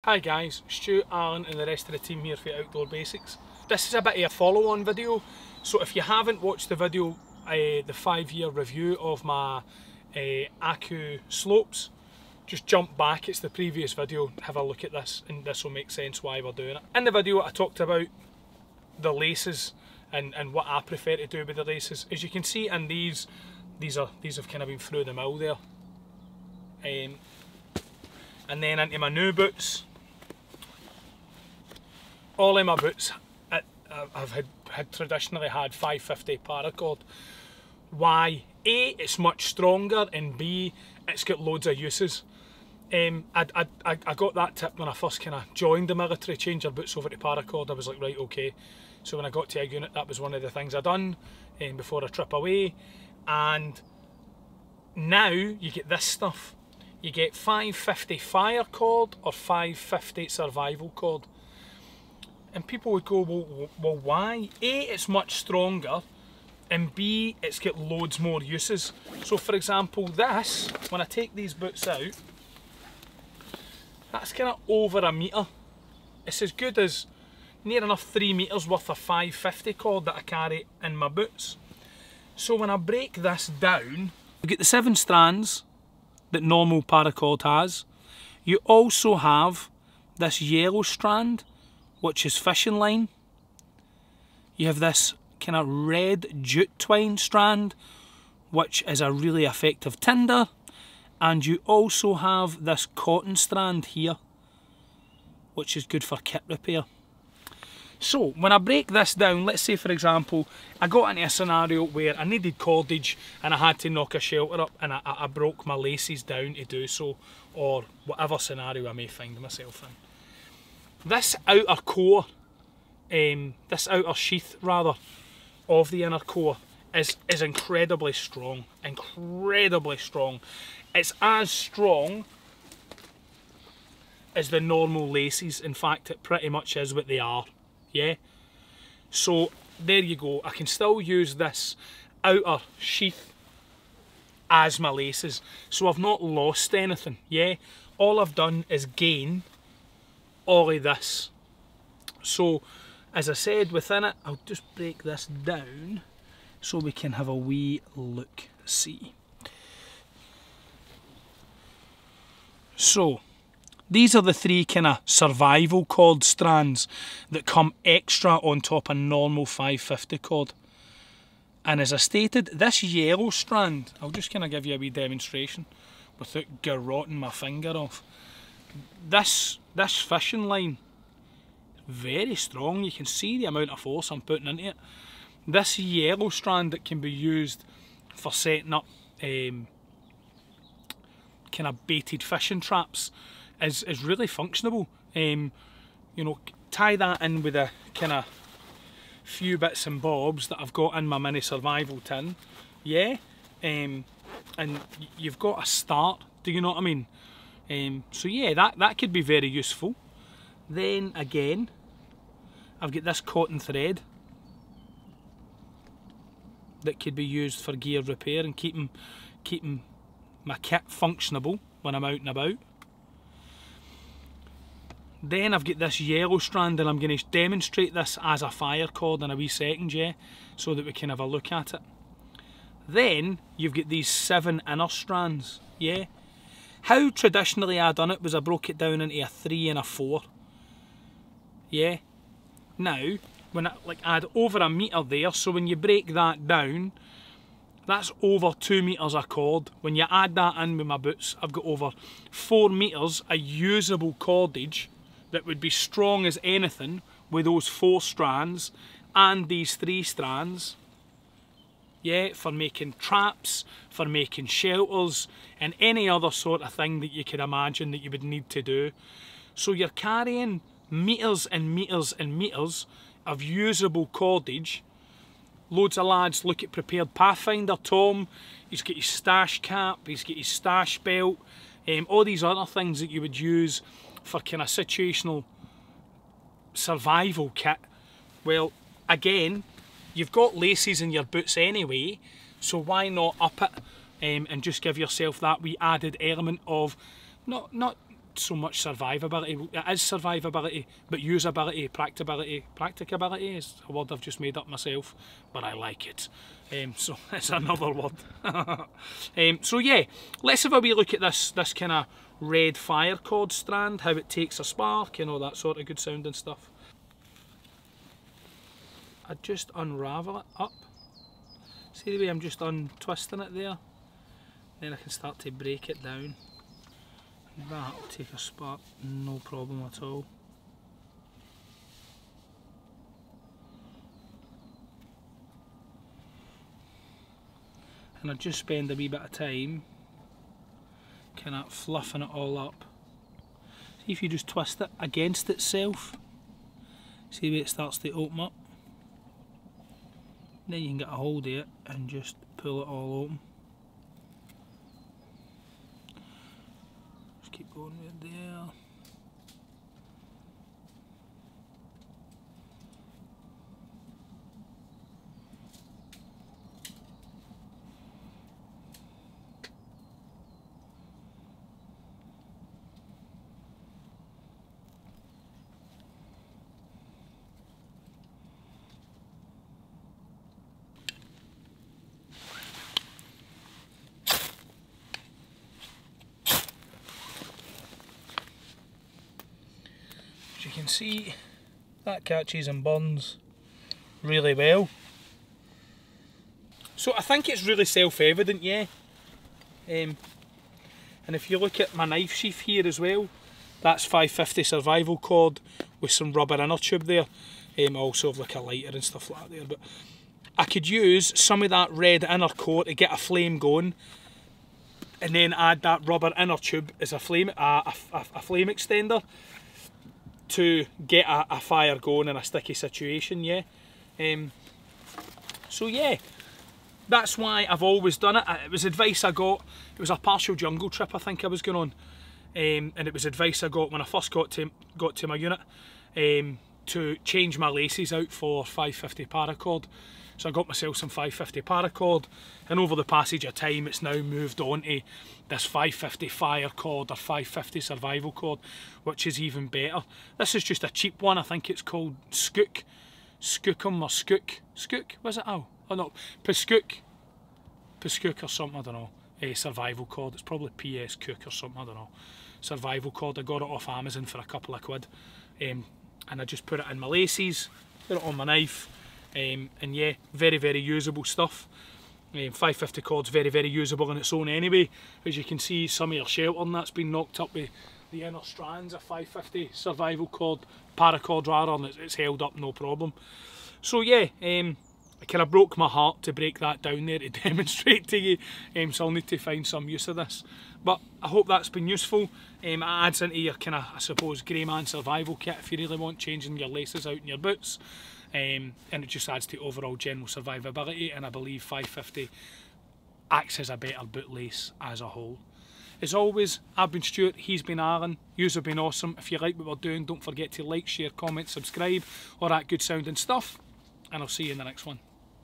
Hi guys, Stu, Alan and the rest of the team here for Outdoor Basics. This is a bit of a follow-on video, so if you haven't watched the video, the 5-year review of my Aku slopes, just jump back, it's the previous video, have a look at this and this will make sense why we're doing it. In the video I talked about the laces and what I prefer to do with the laces. As you can see in these have kind of been through the mill there. And then into my new boots. All of my boots I've had traditionally had 550 paracord. Why? A, it's much stronger, and B, it's got loads of uses. I got that tip when I first kind of joined the military, change your boots over to paracord. I was like, right, okay. So when I got to a unit, that was one of the things I done before a trip away. And now you get this stuff. You get 550 fire cord or 550 survival cord. And people would go, well why? A, it's much stronger, and B, it's got loads more uses. So for example, this, when I take these boots out, that's kind of over a metre. It's as good as near enough 3 metres worth of 550 cord that I carry in my boots. So when I break this down, you get the 7 strands that normal paracord has. You also have this yellow strand, which is fishing line. You have this kind of red jute twine strand, which is a really effective tinder. And you also have this cotton strand here, which is good for kit repair. So when I break this down, let's say for example, I got into a scenario where I needed cordage and I had to knock a shelter up and I broke my laces down to do so, or whatever scenario I may find myself in. This outer core, this outer sheath rather, of the inner core is incredibly strong, incredibly strong. It's as strong as the normal laces. In fact, it pretty much is what they are, yeah? So there you go, I can still use this outer sheath as my laces. So I've not lost anything, yeah? All I've done is gain all of this. So as I said, within it, I'll just break this down so we can have a wee look see. So these are the 3 kind of survival cord strands that come extra on top of normal 550 cord. And as I stated, this yellow strand, I'll just kind of give you a wee demonstration without garroting my finger off. This fishing line, very strong. You can see the amount of force I'm putting into it. This yellow strand that can be used for setting up kind of baited fishing traps is really functionable. You know, tie that in with a kind of few bits and bobs that I've got in my mini survival tin, yeah, and you've got a start. Do you know what I mean? So yeah, that could be very useful. Then again, I've got this cotton thread that could be used for gear repair and keeping my kit functionable when I'm out and about. Then I've got this yellow strand, and I'm going to demonstrate this as a fire cord in a wee second, yeah, so that we can have a look at it. Then you've got these 7 inner strands, yeah. How traditionally I done it was I broke it down into a 3 and a 4, yeah. Now, when I add over a metre there, so when you break that down, that's over 2 metres of cord. When you add that in with my boots, I've got over 4 metres of usable cordage that would be strong as anything with those 4 strands and these 3 strands. Yeah, for making traps, for making shelters, and any other sort of thing that you could imagine that you would need to do. So you're carrying metres and metres and metres of usable cordage. Loads of lads look at Prepared Pathfinder. Tom, he's got his stash cap, he's got his stash belt, all these other things that you would use for kind of situational survival kit. Well, again, you've got laces in your boots anyway, so why not up it and just give yourself that wee added element of not so much survivability. It is survivability, but usability, practicability is a word I've just made up myself, but I like it. So it's another word. So yeah, let's have a wee look at this kind of red fire cord strand, how it takes a spark and all that sort of good sounding stuff. I just unravel it up. See the way I'm just untwisting it there? Then I can start to break it down. That will take a spark, no problem at all. And I just spend a wee bit of time kind of fluffing it all up. See if you just twist it against itself, see the way it starts to open up. Then you can get a hold of it and just pull it all open. Just keep going with it there. As you can see, that catches and burns really well. So I think it's really self-evident, yeah. And if you look at my knife sheath here as well, that's 550 survival cord with some rubber inner tube there. I also have like a lighter and stuff like that there, but I could use some of that red inner core to get a flame going, and then add that rubber inner tube as a flame extender to get a fire going in a sticky situation, yeah. So yeah, that's why I've always done it. It was advice I got, it was a partial jungle trip I think I was going on, and it was advice I got when I first got to my unit, to change my laces out for 550 paracord. So I got myself some 550 paracord, and over the passage of time it's now moved on to this 550 fire cord or 550 survival cord, which is even better. This is just a cheap one, I think it's called Skookum or Skook, was it? Oh no, Paskook or something, I don't know. Survival cord, it's probably PS Cook or something, I don't know. Survival cord, I got it off Amazon for a couple of quid, and I just put it in my laces, put it on my knife. And yeah, very, very usable stuff. 550 cord's very, very usable on its own anyway. As you can see, some of your sheltering that's been knocked up with the inner strands of 550 survival cord, paracord rather, and it's held up no problem. So yeah, it kind of broke my heart to break that down there to demonstrate to you, so I'll need to find some use of this. But I hope that's been useful. It adds into your kind of, I suppose, grey man survival kit if you really want changing your laces out in your boots. And it just adds to overall general survivability, and I believe 550 acts as a better boot lace as a whole. As always, I've been Stuart, he's been Aaron, yous have been awesome. If you like what we're doing, don't forget to like, share, comment, subscribe, all that good sounding stuff, and I'll see you in the next one.